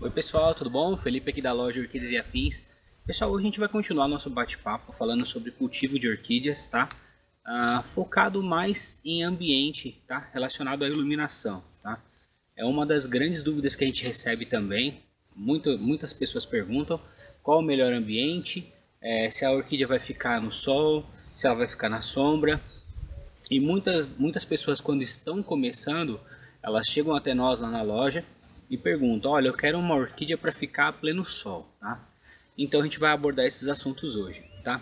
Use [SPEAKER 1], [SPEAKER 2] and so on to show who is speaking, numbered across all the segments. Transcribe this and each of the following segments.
[SPEAKER 1] Oi pessoal, tudo bom? Felipe aqui da loja Orquídeas e Afins. Pessoal, hoje a gente vai continuar nosso bate-papo falando sobre cultivo de orquídeas, tá? Focado mais em ambiente, tá? Relacionado à iluminação, tá? É uma das grandes dúvidas que a gente recebe também. Muitas pessoas perguntam qual o melhor ambiente, se a orquídea vai ficar no sol, se ela vai ficar na sombra. E muitas pessoas, quando estão começando, elas chegam até nós lá na loja e perguntam: olha, eu quero uma orquídea para ficar a pleno sol, tá? Então a gente vai abordar esses assuntos hoje, tá?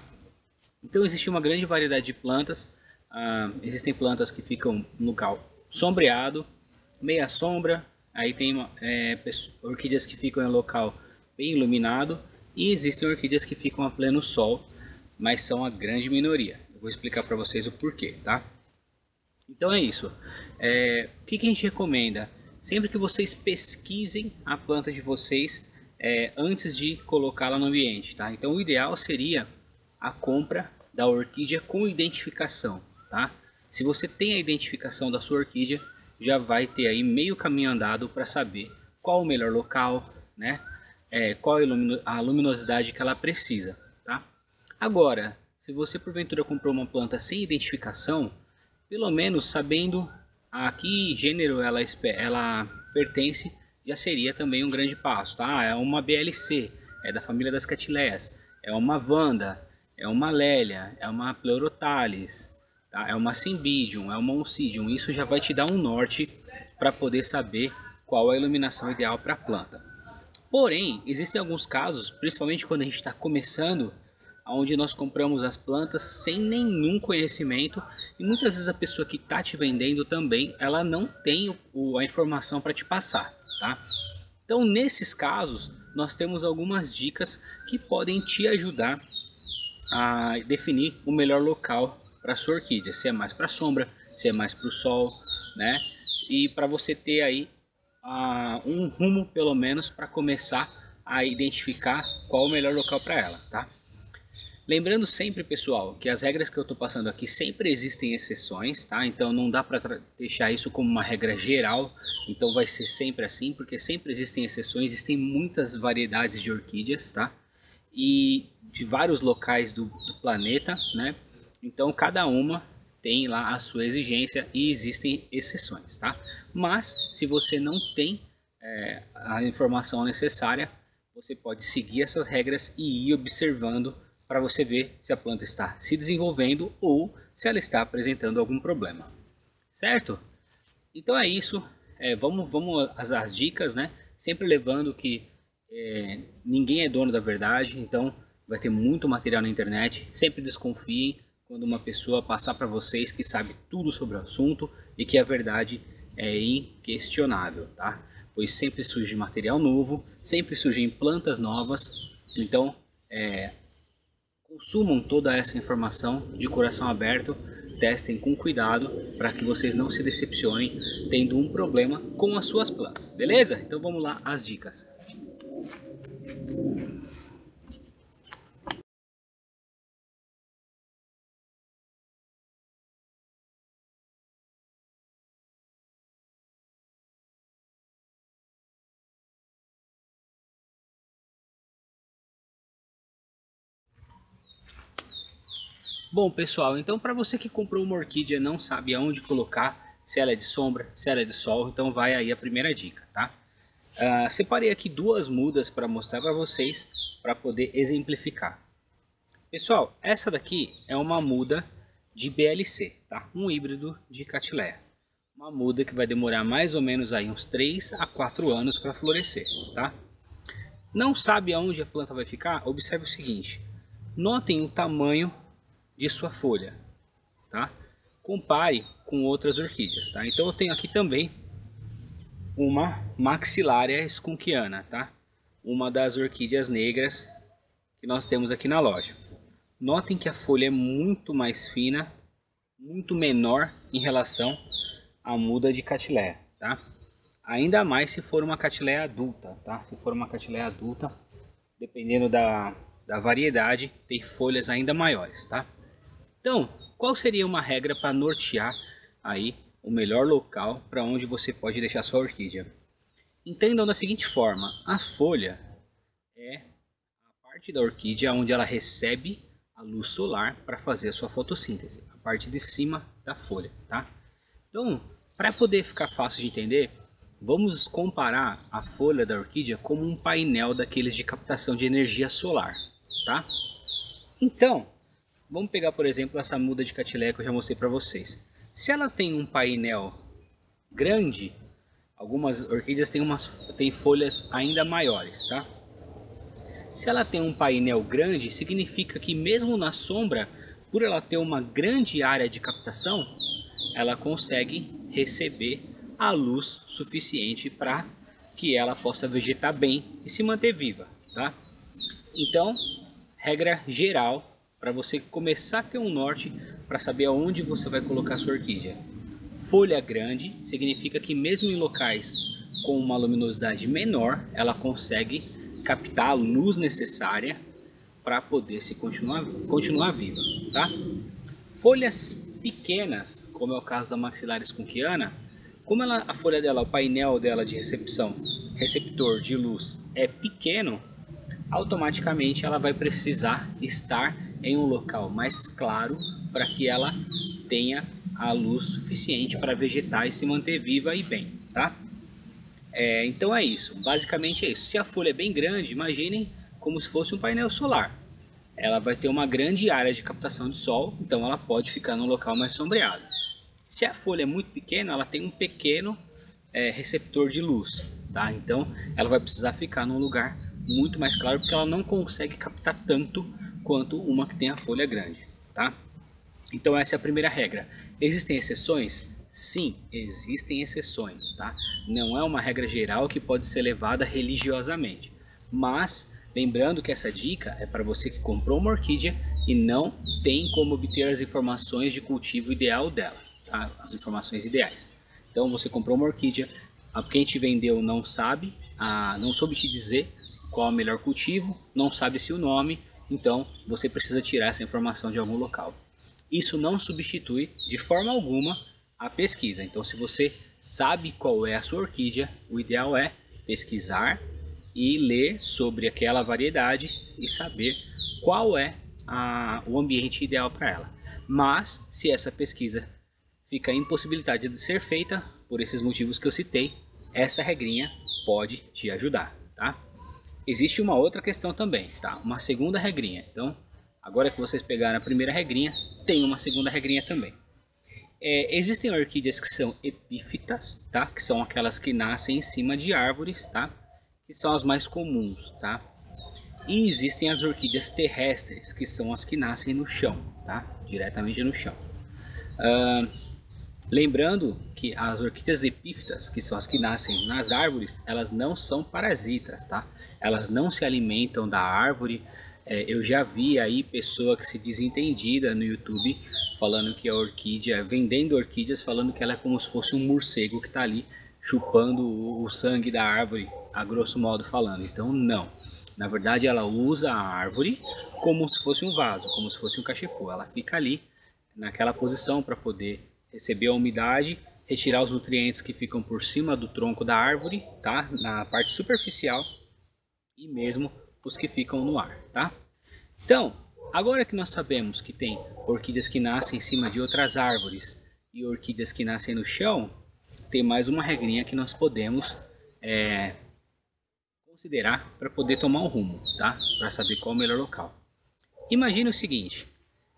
[SPEAKER 1] Então existe uma grande variedade de plantas. Existem plantas que ficam no local sombreado, meia sombra. Aí tem orquídeas que ficam em local bem iluminado. E existem orquídeas que ficam a pleno sol, mas são a grande minoria. Eu vou explicar para vocês o porquê, tá? Então é isso. O que a gente recomenda? Sempre que vocês pesquisem a planta de vocês antes de colocá-la no ambiente, tá? Então o ideal seria a compra da orquídea com identificação, tá? Se você tem a identificação da sua orquídea, já vai ter aí meio caminho andado para saber qual o melhor local, né? Qual a luminosidade que ela precisa, tá? Agora, se você porventura comprou uma planta sem identificação, pelo menos sabendo a que gênero ela pertence, já seria também um grande passo, tá? É uma BLC, é da família das Catileias, é uma Vanda, é uma Lélia, é uma Pleurotalis, tá? É uma Cymbidium, é uma Oncidium. Isso já vai te dar um norte para poder saber qual a iluminação ideal para a planta. Porém, existem alguns casos, principalmente quando a gente está começando, onde nós compramos as plantas sem nenhum conhecimento e muitas vezes a pessoa que está te vendendo também, ela não tem a informação para te passar, tá? Então nesses casos nós temos algumas dicas que podem te ajudar a definir o melhor local para sua orquídea, se é mais para sombra, se é mais para o sol, né? E para você ter aí um rumo pelo menos para começar a identificar qual o melhor local para ela, tá? Lembrando sempre, pessoal, que as regras que eu estou passando aqui sempre existem exceções, tá? Então não dá para deixar isso como uma regra geral, então vai ser sempre assim, porque sempre existem exceções, existem muitas variedades de orquídeas, tá? E de vários locais do planeta, né? Então cada uma tem lá a sua exigência e existem exceções, tá? Mas se você não tem a informação necessária, você pode seguir essas regras e ir observando para você ver se a planta está se desenvolvendo ou se ela está apresentando algum problema, certo? Então é isso, vamos às dicas, né? Sempre levando que ninguém é dono da verdade, então vai ter muito material na internet. Sempre desconfiem quando uma pessoa passar para vocês que sabe tudo sobre o assunto e que a verdade é inquestionável, tá? Pois sempre surge material novo, sempre surgem plantas novas, então consumam toda essa informação de coração aberto, testem com cuidado para que vocês não se decepcionem tendo um problema com as suas plantas, beleza? Então vamos lá às dicas. Bom pessoal, então para você que comprou uma orquídea e não sabe aonde colocar, se ela é de sombra, se ela é de sol, então vai aí a primeira dica, tá? Separei aqui duas mudas para mostrar para vocês, para poder exemplificar. Pessoal, essa daqui é uma muda de BLC, tá? Um híbrido de Catileia. Uma muda que vai demorar mais ou menos aí uns 3 a 4 anos para florescer, tá? Não sabe aonde a planta vai ficar? Observe o seguinte, notem o tamanho de sua folha, tá? Compare com outras orquídeas, tá? Então eu tenho aqui também uma Maxillaria skunkiana, tá? Uma das orquídeas negras que nós temos aqui na loja. Notem que a folha é muito mais fina, muito menor em relação à muda de Catileia, tá? Ainda mais se for uma Catileia adulta, tá? Se for uma Catileia adulta, dependendo da variedade, tem folhas ainda maiores, tá? Então, qual seria uma regra para nortear aí o melhor local para onde você pode deixar sua orquídea? Entendam da seguinte forma, a folha é a parte da orquídea onde ela recebe a luz solar para fazer a sua fotossíntese, a parte de cima da folha, tá? Então, para poder ficar fácil de entender, vamos comparar a folha da orquídea como um painel daqueles de captação de energia solar, tá? Então, vamos pegar, por exemplo, essa muda de catilé que eu já mostrei para vocês. Se ela tem um painel grande, algumas orquídeas têm folhas ainda maiores, tá? Se ela tem um painel grande, significa que mesmo na sombra, por ela ter uma grande área de captação, ela consegue receber a luz suficiente para que ela possa vegetar bem e se manter viva, tá? Então, regra geral para você começar a ter um norte para saber aonde você vai colocar a sua orquídea. Folha grande significa que mesmo em locais com uma luminosidade menor, ela consegue captar a luz necessária para poder se continuar viva, tá? Folhas pequenas, como é o caso da Maxillaris kunkiana, como a folha dela, o painel dela de receptor de luz é pequeno, automaticamente ela vai precisar estar em um local mais claro para que ela tenha a luz suficiente para vegetar e se manter viva e bem, tá? Então é isso, basicamente é isso. Se a folha é bem grande, imaginem como se fosse um painel solar. Ela vai ter uma grande área de captação de sol, então ela pode ficar num local mais sombreado. Se a folha é muito pequena, ela tem um pequeno receptor de luz, tá? Então ela vai precisar ficar num lugar muito mais claro, porque ela não consegue captar tanto quanto uma que tem a folha grande, tá? Então essa é a primeira regra. Existem exceções? Sim, existem exceções, tá? Não é uma regra geral que pode ser levada religiosamente, mas lembrando que essa dica é para você que comprou uma orquídea e não tem como obter as informações de cultivo ideal dela, tá? As informações ideais. Então você comprou uma orquídea, quem te vendeu não sabe, não soube te dizer qual é o melhor cultivo, não sabe se o nome, então você precisa tirar essa informação de algum local. Isso não substitui de forma alguma a pesquisa. Então, se você sabe qual é a sua orquídea, o ideal é pesquisar e ler sobre aquela variedade e saber qual é o ambiente ideal para ela. Mas, se essa pesquisa fica impossibilitada de ser feita, por esses motivos que eu citei, essa regrinha pode te ajudar, tá? Existe uma outra questão também, tá? Uma segunda regrinha. Então, agora que vocês pegaram a primeira regrinha, tem uma segunda regrinha também. Existem orquídeas que são epífitas, tá? Que são aquelas que nascem em cima de árvores, tá? Que são as mais comuns, tá? E existem as orquídeas terrestres, que são as que nascem no chão, tá? Diretamente no chão. Lembrando que as orquídeas epífitas, que são as que nascem nas árvores, elas não são parasitas, tá? Elas não se alimentam da árvore. Eu já vi aí pessoa que se diz entendida no YouTube falando que a orquídea, vendendo orquídeas, falando que ela é como se fosse um morcego que está ali chupando o sangue da árvore, a grosso modo falando. Então não, na verdade ela usa a árvore como se fosse um vaso, como se fosse um cachepô. Ela fica ali naquela posição para poder receber a umidade, retirar os nutrientes que ficam por cima do tronco da árvore, tá? Na parte superficial, e mesmo os que ficam no ar, tá? Então, agora que nós sabemos que tem orquídeas que nascem em cima de outras árvores e orquídeas que nascem no chão, tem mais uma regrinha que nós podemos considerar para poder tomar um rumo, tá? Para saber qual é o melhor local. Imagine o seguinte: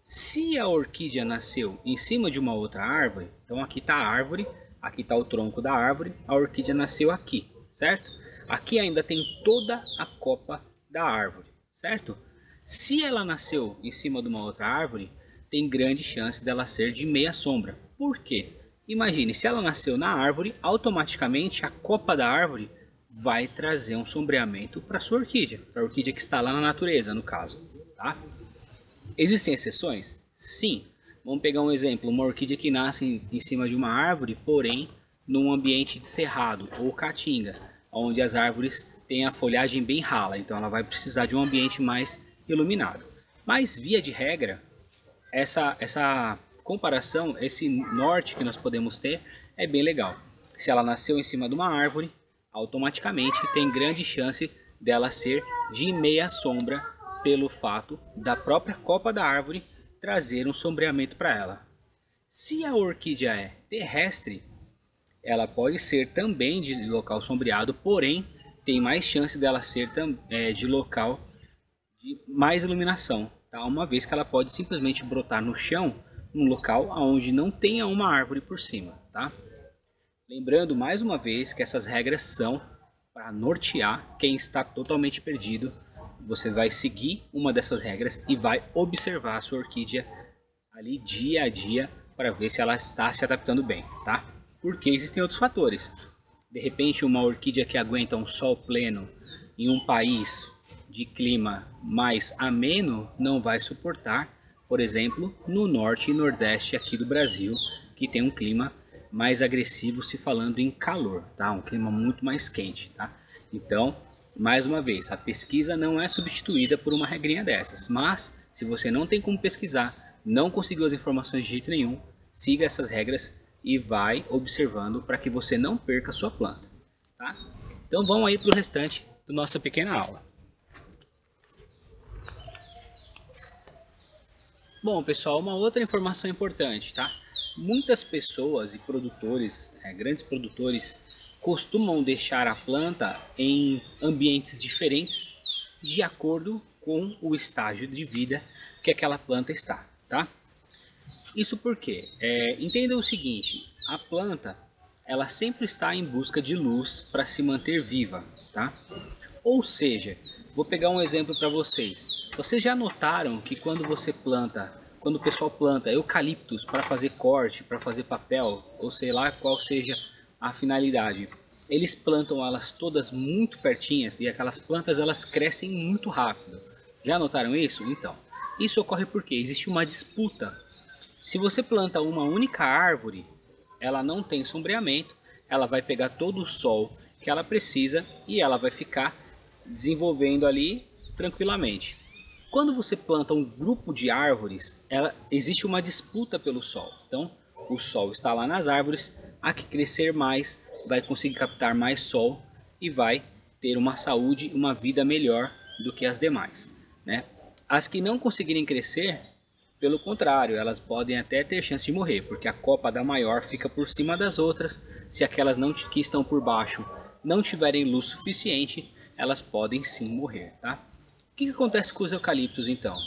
[SPEAKER 1] se a orquídea nasceu em cima de uma outra árvore, então aqui está a árvore, aqui está o tronco da árvore, a orquídea nasceu aqui, certo? Aqui ainda tem toda a copa da árvore, certo? Se ela nasceu em cima de uma outra árvore, tem grande chance dela ser de meia sombra. Por quê? Imagine, se ela nasceu na árvore, automaticamente a copa da árvore vai trazer um sombreamento para sua orquídea, para a orquídea que está lá na natureza, no caso, tá? Existem exceções? Sim. Vamos pegar um exemplo, uma orquídea que nasce em cima de uma árvore, porém num ambiente de cerrado ou caatinga, onde as árvores têm a folhagem bem rala, então ela vai precisar de um ambiente mais iluminado. Mas via de regra, essa comparação, esse norte que nós podemos ter é bem legal. Se ela nasceu em cima de uma árvore, automaticamente tem grande chance dela ser de meia sombra pelo fato da própria copa da árvore trazer um sombreamento para ela. Se a orquídea é terrestre, ela pode ser também de local sombreado, porém tem mais chance dela ser de local de mais iluminação, tá? Uma vez que ela pode simplesmente brotar no chão, num local onde não tenha uma árvore por cima, tá? Lembrando mais uma vez que essas regras são para nortear quem está totalmente perdido. Você vai seguir uma dessas regras e vai observar a sua orquídea ali dia a dia para ver se ela está se adaptando bem, tá? Porque existem outros fatores. De repente, uma orquídea que aguenta um sol pleno em um país de clima mais ameno não vai suportar, por exemplo, no norte e nordeste aqui do Brasil, que tem um clima mais agressivo se falando em calor, tá? Um clima muito mais quente, tá? Então, mais uma vez, a pesquisa não é substituída por uma regrinha dessas, mas se você não tem como pesquisar, não conseguiu as informações de jeito nenhum, siga essas regras e vai observando para que você não perca a sua planta, tá? Então vamos aí para o restante da nossa pequena aula. Bom, pessoal, uma outra informação importante, tá? Muitas pessoas e produtores, grandes produtores, costumam deixar a planta em ambientes diferentes de acordo com o estágio de vida que aquela planta está, tá? Isso porque, entenda o seguinte, a planta ela sempre está em busca de luz para se manter viva, tá? Ou seja, vou pegar um exemplo para vocês. Vocês já notaram que quando o pessoal planta eucaliptos para fazer corte, para fazer papel, ou sei lá qual seja a finalidade, eles plantam elas todas muito pertinhas e aquelas plantas elas crescem muito rápido. Já notaram isso? Então, isso ocorre porque existe uma disputa. Se você planta uma única árvore, ela não tem sombreamento, ela vai pegar todo o sol que ela precisa e ela vai ficar desenvolvendo ali tranquilamente. Quando você planta um grupo de árvores, existe uma disputa pelo sol. Então, o sol está lá nas árvores, a que crescer mais vai conseguir captar mais sol e vai ter uma saúde, uma vida melhor do que as demais, né? As que não conseguirem crescer, pelo contrário, elas podem até ter chance de morrer, porque a copa da maior fica por cima das outras. Se aquelas que estão por baixo não tiverem luz suficiente, elas podem sim morrer, tá? O que acontece com os eucaliptos então?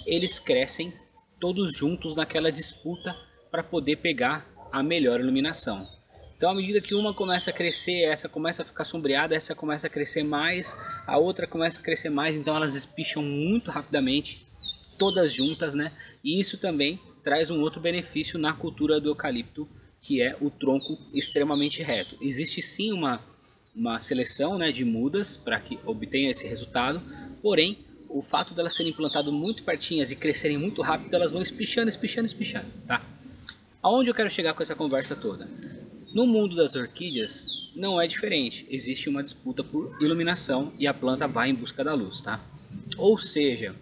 [SPEAKER 1] Eles crescem todos juntos naquela disputa para poder pegar a melhor iluminação. Então, à medida que uma começa a crescer, essa começa a ficar sombreada, essa começa a crescer mais, a outra começa a crescer mais, então elas espicham muito rapidamente, todas juntas, né? E isso também traz um outro benefício na cultura do eucalipto, que é o tronco extremamente reto. Existe sim uma seleção, né, de mudas para que obtenha esse resultado, porém, o fato delas serem plantadas muito pertinhas e crescerem muito rápido, elas vão espichando, tá? Aonde eu quero chegar com essa conversa toda? No mundo das orquídeas não é diferente, existe uma disputa por iluminação e a planta vai em busca da luz, tá? Ou seja,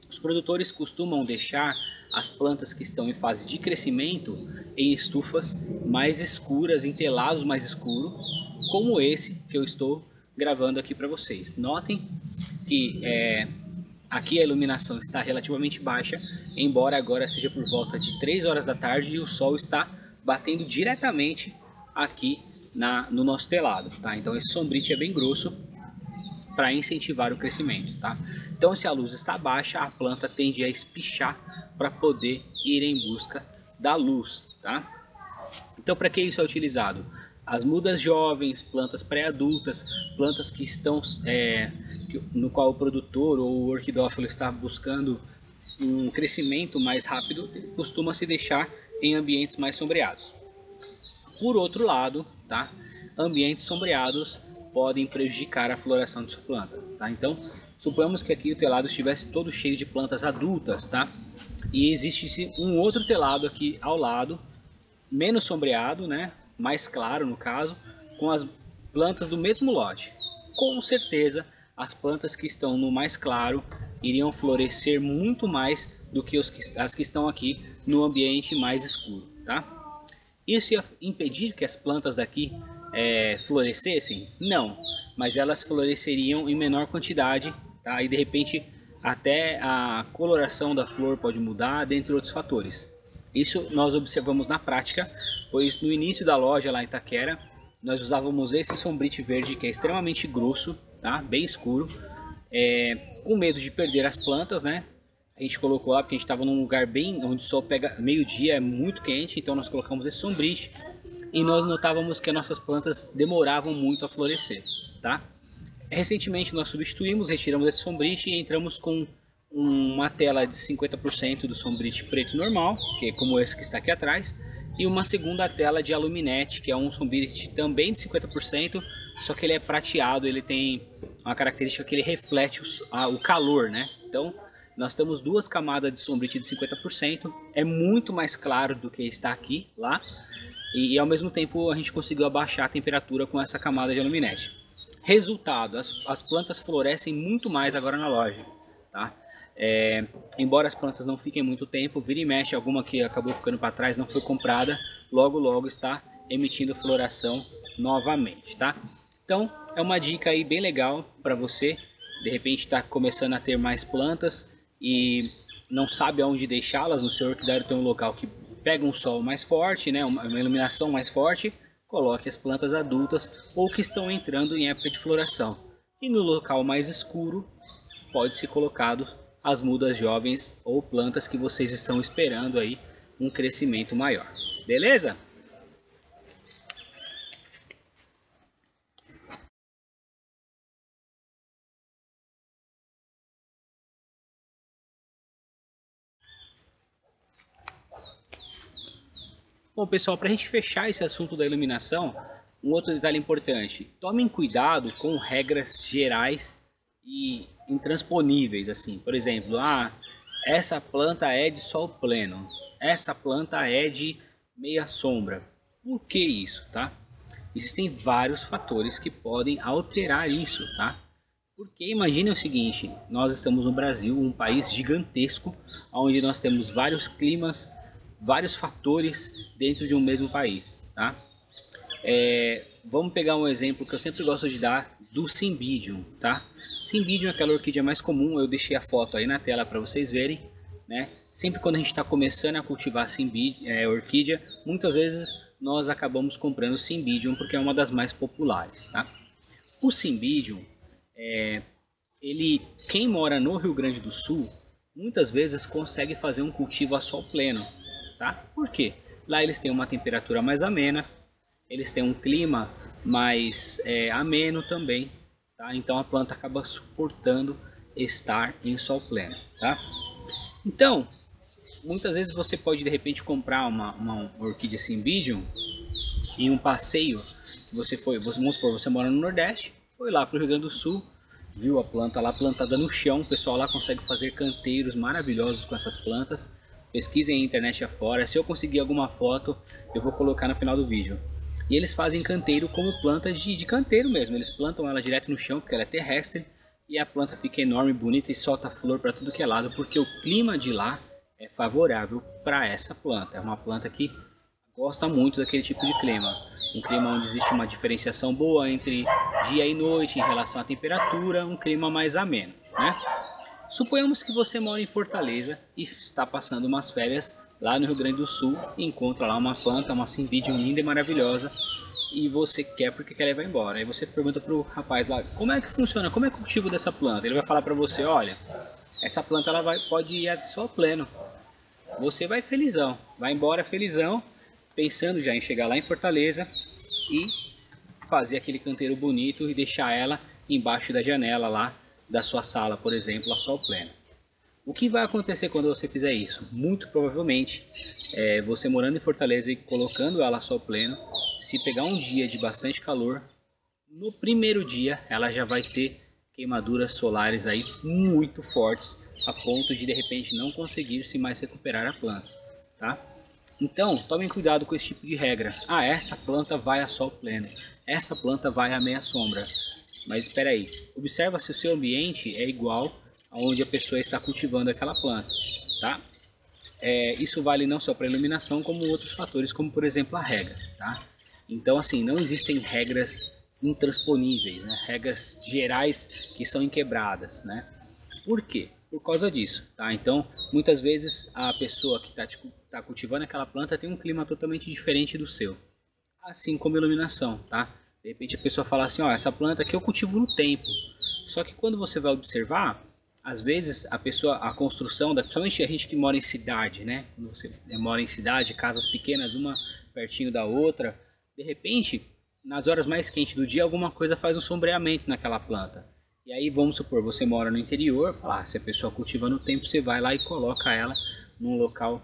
[SPEAKER 1] os produtores costumam deixar as plantas que estão em fase de crescimento em estufas mais escuras, em telados mais escuros, como esse que eu estou gravando aqui para vocês. Notem que aqui a iluminação está relativamente baixa, embora agora seja por volta de 3 horas da tarde e o sol está batendo diretamente aqui no nosso telado, tá? Então esse sombrite é bem grosso para incentivar o crescimento, tá? Então se a luz está baixa, a planta tende a espichar para poder ir em busca da luz, tá? Então para que isso é utilizado? As mudas jovens, plantas pré-adultas, plantas que estão no qual o produtor ou o orquidófilo está buscando um crescimento mais rápido, costuma se deixar em ambientes mais sombreados. Por outro lado, tá? Ambientes sombreados podem prejudicar a floração de sua planta, tá? Então, suponhamos que aqui o telado estivesse todo cheio de plantas adultas, tá? E existe um outro telado aqui ao lado, menos sombreado, né? Mais claro no caso, com as plantas do mesmo lote. Com certeza, as plantas que estão no mais claro iriam florescer muito mais do que as que estão aqui no ambiente mais escuro, tá? Isso ia impedir que as plantas daqui florescessem? Não, mas elas floresceriam em menor quantidade, tá? E de repente até a coloração da flor pode mudar, dentre outros fatores. Isso nós observamos na prática, pois no início da loja lá em Itaquera, nós usávamos esse sombrite verde que é extremamente grosso, tá? Bem escuro, com medo de perder as plantas, né? A gente colocou lá porque a gente estava num lugar bem onde o sol pega meio-dia, é muito quente, então nós colocamos esse sombrite e nós notávamos que as nossas plantas demoravam muito a florescer, tá? Recentemente nós substituímos, retiramos esse sombrite e entramos com uma tela de 50% do sombrite preto normal, que é como esse que está aqui atrás, e uma segunda tela de aluminete, que é um sombrite também de 50%, só que ele é prateado, ele tem uma característica que ele reflete o calor, né? Então nós temos duas camadas de sombrite de 50%, é muito mais claro do que está aqui, lá, e ao mesmo tempo a gente conseguiu abaixar a temperatura com essa camada de aluminete. Resultado, as plantas florescem muito mais agora na loja, tá? Embora as plantas não fiquem muito tempo, vira e mexe, alguma que acabou ficando para trás, não foi comprada, logo está emitindo floração novamente, tá? Então é uma dica aí bem legal para você, de repente está começando a ter mais plantas e não sabe aonde deixá-las. No seu orquidário tem um local que pega um sol mais forte, né, uma iluminação mais forte, coloque as plantas adultas ou que estão entrando em época de floração. E no local mais escuro pode ser colocado as mudas jovens ou plantas que vocês estão esperando aí um crescimento maior. Beleza? Bom, pessoal, para a gente fechar esse assunto da iluminação, um outro detalhe importante: tomem cuidado com regras gerais e intransponíveis, assim. Por exemplo, essa planta é de sol pleno, essa planta é de meia sombra. Por que isso, tá? Existem vários fatores que podem alterar isso, tá? Porque imagine o seguinte: nós estamos no Brasil, um país gigantesco, onde nós temos vários climas, vários fatores dentro de um mesmo país, tá? Vamos pegar um exemplo que eu sempre gosto de dar do Cymbidium, tá? Cymbidium é aquela orquídea mais comum, eu deixei a foto aí na tela para vocês verem, né? Sempre quando a gente está começando a cultivar orquídea, muitas vezes nós acabamos comprando Cymbidium porque é uma das mais populares, tá? O Cymbidium, quem mora no Rio Grande do Sul, muitas vezes consegue fazer um cultivo a sol pleno, tá? Por quê? Lá eles têm uma temperatura mais amena, eles têm um clima mais ameno também, tá? Então a planta acaba suportando estar em sol pleno, tá? Então, muitas vezes você pode de repente comprar uma orquídea Cymbidium em um passeio que vamos supor, você mora no Nordeste, foi lá para o Rio Grande do Sul, viu a planta lá plantada no chão, o pessoal lá consegue fazer canteiros maravilhosos com essas plantas. Pesquisem na internet afora, se eu conseguir alguma foto eu vou colocar no final do vídeo. E eles fazem canteiro como planta de canteiro mesmo, eles plantam ela direto no chão porque ela é terrestre e a planta fica enorme, bonita e solta flor para tudo que é lado, porque o clima de lá é favorável para essa planta. É uma planta que gosta muito daquele tipo de clima, um clima onde existe uma diferenciação boa entre dia e noite em relação à temperatura, um clima mais ameno, né? Suponhamos que você mora em Fortaleza e está passando umas férias lá no Rio Grande do Sul e encontra lá uma planta, uma Cymbidium linda e maravilhosa e você quer porque quer levar embora. Aí você pergunta para o rapaz lá, como é que funciona, como é o cultivo dessa planta? Ele vai falar para você, olha, essa planta pode ir a sol pleno. Você vai felizão, vai embora felizão, pensando já em chegar lá em Fortaleza e fazer aquele canteiro bonito e deixar ela embaixo da janela lá da sua sala, por exemplo, a sol pleno. O que vai acontecer quando você fizer isso? Muito provavelmente, você morando em Fortaleza e colocando ela a sol pleno, se pegar um dia de bastante calor, no primeiro dia ela já vai ter queimaduras solares aí muito fortes, a ponto de repente não conseguir se mais recuperar a planta, tá? Então, tomem cuidado com esse tipo de regra. Essa planta vai a sol pleno, essa planta vai a meia sombra. Mas espera aí, observa se o seu ambiente é igual aonde a pessoa está cultivando aquela planta, tá? Isso vale não só para iluminação, como outros fatores, como por exemplo a rega, tá? Então assim, não existem regras intransponíveis, né? Regras gerais que são inquebradas, né? Por quê? Por causa disso, tá? Então, muitas vezes a pessoa que tá cultivando aquela planta tem um clima totalmente diferente do seu. Assim como iluminação, tá? De repente a pessoa fala assim, ó, essa planta aqui eu cultivo no tempo. Só que quando você vai observar, às vezes a pessoa, a construção, principalmente a gente que mora em cidade, né? Quando você mora em cidade, casas pequenas, uma pertinho da outra, de repente, nas horas mais quentes do dia, alguma coisa faz um sombreamento naquela planta. E aí vamos supor, você mora no interior, se a pessoa cultiva no tempo, você vai lá e coloca ela num local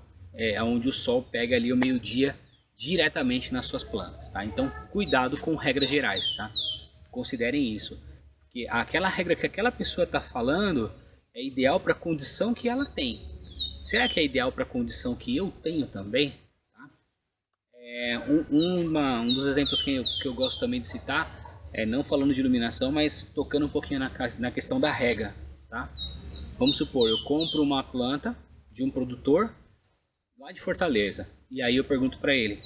[SPEAKER 1] onde o sol pega ali o meio-dia diretamente nas suas plantas, tá? Então cuidado com regras gerais, tá? Considerem isso, que aquela regra que aquela pessoa está falando é ideal para a condição que ela tem. Será que é ideal para a condição que eu tenho também? Tá? Um dos exemplos que eu gosto também de citar, não falando de iluminação, mas tocando um pouquinho na questão da rega, tá? Vamos supor, eu compro uma planta de um produtor lá de Fortaleza, e aí eu pergunto para ele,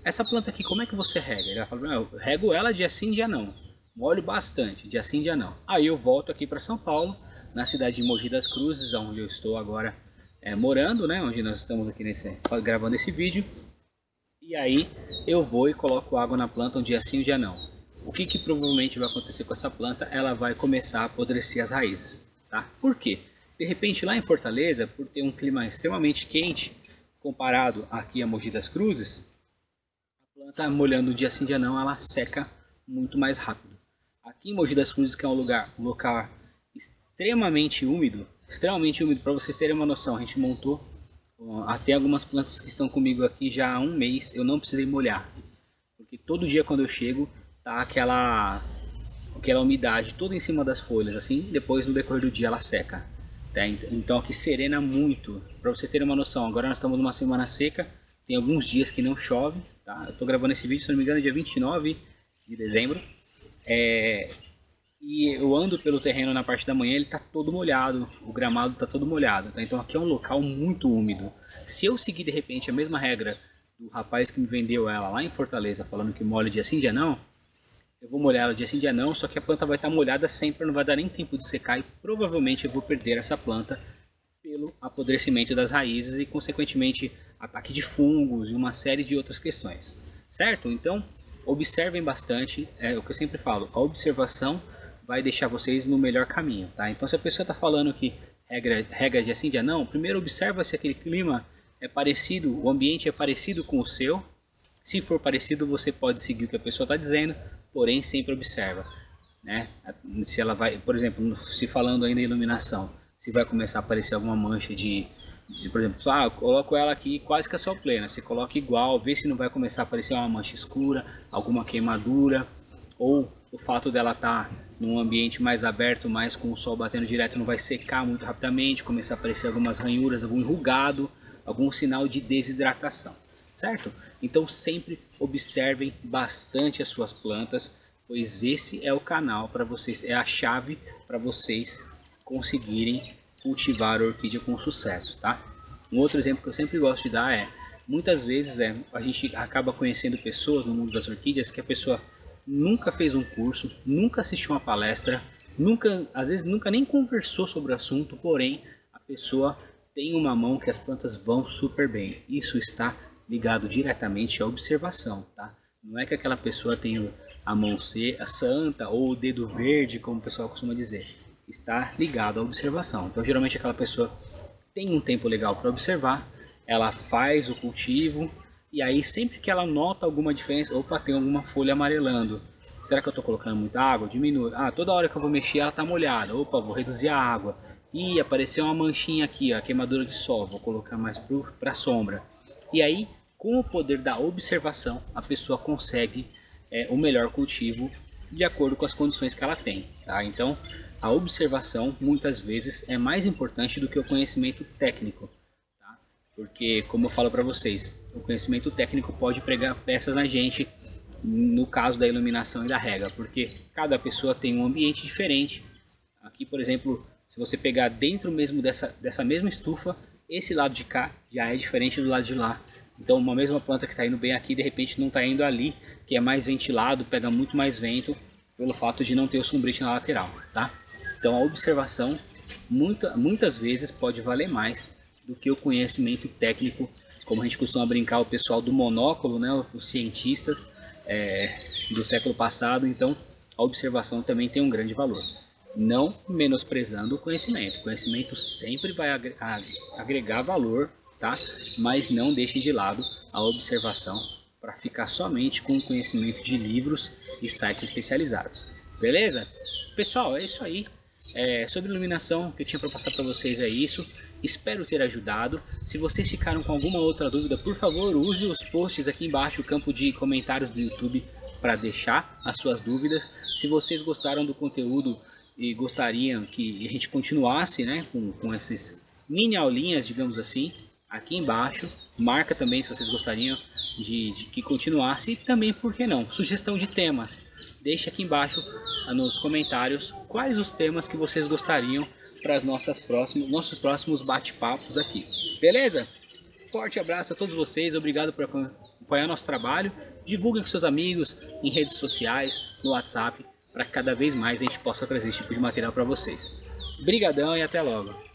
[SPEAKER 1] essa planta aqui como é que você rega? Ele vai falar, eu rego ela dia sim, dia não, molho bastante, dia sim, dia não. Aí eu volto aqui para São Paulo, na cidade de Mogi das Cruzes, onde eu estou agora morando, né? Onde nós estamos aqui gravando esse vídeo. E aí eu vou e coloco água na planta um dia sim, um dia não. O que provavelmente vai acontecer com essa planta? Ela vai começar a apodrecer as raízes, tá? Por quê? De repente lá em Fortaleza, por ter um clima extremamente quente, comparado aqui a Mogi das Cruzes, a planta molhando dia sim, dia não, ela seca muito mais rápido. Aqui em Mogi das Cruzes, que é um local extremamente úmido, para vocês terem uma noção, a gente montou, tem algumas plantas que estão comigo aqui já há um mês, eu não precisei molhar, porque todo dia quando eu chego, tá aquela umidade toda em cima das folhas, assim, depois no decorrer do dia ela seca. Tá? Então aqui serena muito, para vocês terem uma noção, agora nós estamos numa semana seca, tem alguns dias que não chove, tá? Eu tô gravando esse vídeo, se não me engano, dia 29 de dezembro, e eu ando pelo terreno na parte da manhã, ele tá todo molhado, o gramado tá todo molhado, tá? Então aqui é um local muito úmido. Se eu seguir de repente a mesma regra do rapaz que me vendeu ela lá em Fortaleza, falando que molha dia sim, dia não, eu vou molhar ela dia sim, dia não, só que a planta vai estar molhada sempre, não vai dar nem tempo de secar e provavelmente eu vou perder essa planta pelo apodrecimento das raízes e consequentemente ataque de fungos e uma série de outras questões, certo? Então observem bastante, é o que eu sempre falo, a observação vai deixar vocês no melhor caminho, tá? Então se a pessoa está falando que regra dia sim, dia não, primeiro observa se aquele clima é parecido, o ambiente é parecido com o seu. Se for parecido, você pode seguir o que a pessoa está dizendo, porém sempre observa, né? Se ela vai, por exemplo, se falando ainda em iluminação, se vai começar a aparecer alguma mancha por exemplo, eu coloco ela aqui quase que a sol plena, você coloca igual, vê se não vai começar a aparecer uma mancha escura, alguma queimadura, ou o fato dela estar num ambiente mais aberto, mais com o sol batendo direto, não vai secar muito rapidamente, começar a aparecer algumas ranhuras, algum enrugado, algum sinal de desidratação, certo? Então sempre observem bastante as suas plantas, pois esse é o canal para vocês, é a chave para vocês conseguirem cultivar a orquídea com sucesso, tá? Um outro exemplo que eu sempre gosto de dar muitas vezes a gente acaba conhecendo pessoas no mundo das orquídeas que a pessoa nunca fez um curso, nunca assistiu uma palestra, às vezes nunca nem conversou sobre o assunto, porém a pessoa tem uma mão que as plantas vão super bem. Isso está ligado diretamente à observação, tá? Não é que aquela pessoa tem a mão santa ou o dedo verde, como o pessoal costuma dizer. Está ligado à observação. Então geralmente aquela pessoa tem um tempo legal para observar, ela faz o cultivo, e aí sempre que ela nota alguma diferença, opa, tem alguma folha amarelando, será que eu estou colocando muita água? Diminui. Toda hora que eu vou mexer ela está molhada, opa, vou reduzir a água. E apareceu uma manchinha aqui, a queimadura de sol, vou colocar mais para a sombra. E aí, com o poder da observação, a pessoa consegue o melhor cultivo de acordo com as condições que ela tem, tá? Então, a observação muitas vezes é mais importante do que o conhecimento técnico, tá? Porque, como eu falo para vocês, o conhecimento técnico pode pregar peças na gente, no caso da iluminação e da rega, porque cada pessoa tem um ambiente diferente. Aqui, por exemplo, se você pegar dentro mesmo dessa mesma estufa, esse lado de cá já é diferente do lado de lá. Então uma mesma planta que está indo bem aqui, de repente não está indo ali, que é mais ventilado, pega muito mais vento, pelo fato de não ter o sombrite na lateral, tá? Então a observação muitas vezes pode valer mais do que o conhecimento técnico, como a gente costuma brincar, o pessoal do monóculo, né, os cientistas do século passado. Então a observação também tem um grande valor, não menosprezando o conhecimento. O conhecimento sempre vai agregar valor, tá? Mas não deixe de lado a observação para ficar somente com o conhecimento de livros e sites especializados. Beleza? Pessoal, é isso aí. Sobre iluminação, que eu tinha para passar para vocês é isso. Espero ter ajudado. Se vocês ficaram com alguma outra dúvida, por favor, use os posts aqui embaixo, o campo de comentários do YouTube, para deixar as suas dúvidas. Se vocês gostaram do conteúdo e gostariam que a gente continuasse, né, com essas mini aulinhas, digamos assim, aqui embaixo, marca também se vocês gostariam de que continuasse. E também, por que não, sugestão de temas. Deixe aqui embaixo nos comentários quais os temas que vocês gostariam para nossos próximos bate-papos aqui. Beleza? Forte abraço a todos vocês, obrigado por acompanhar nosso trabalho. Divulguem com seus amigos em redes sociais, no WhatsApp, para que cada vez mais a gente possa trazer esse tipo de material para vocês. Brigadão e até logo!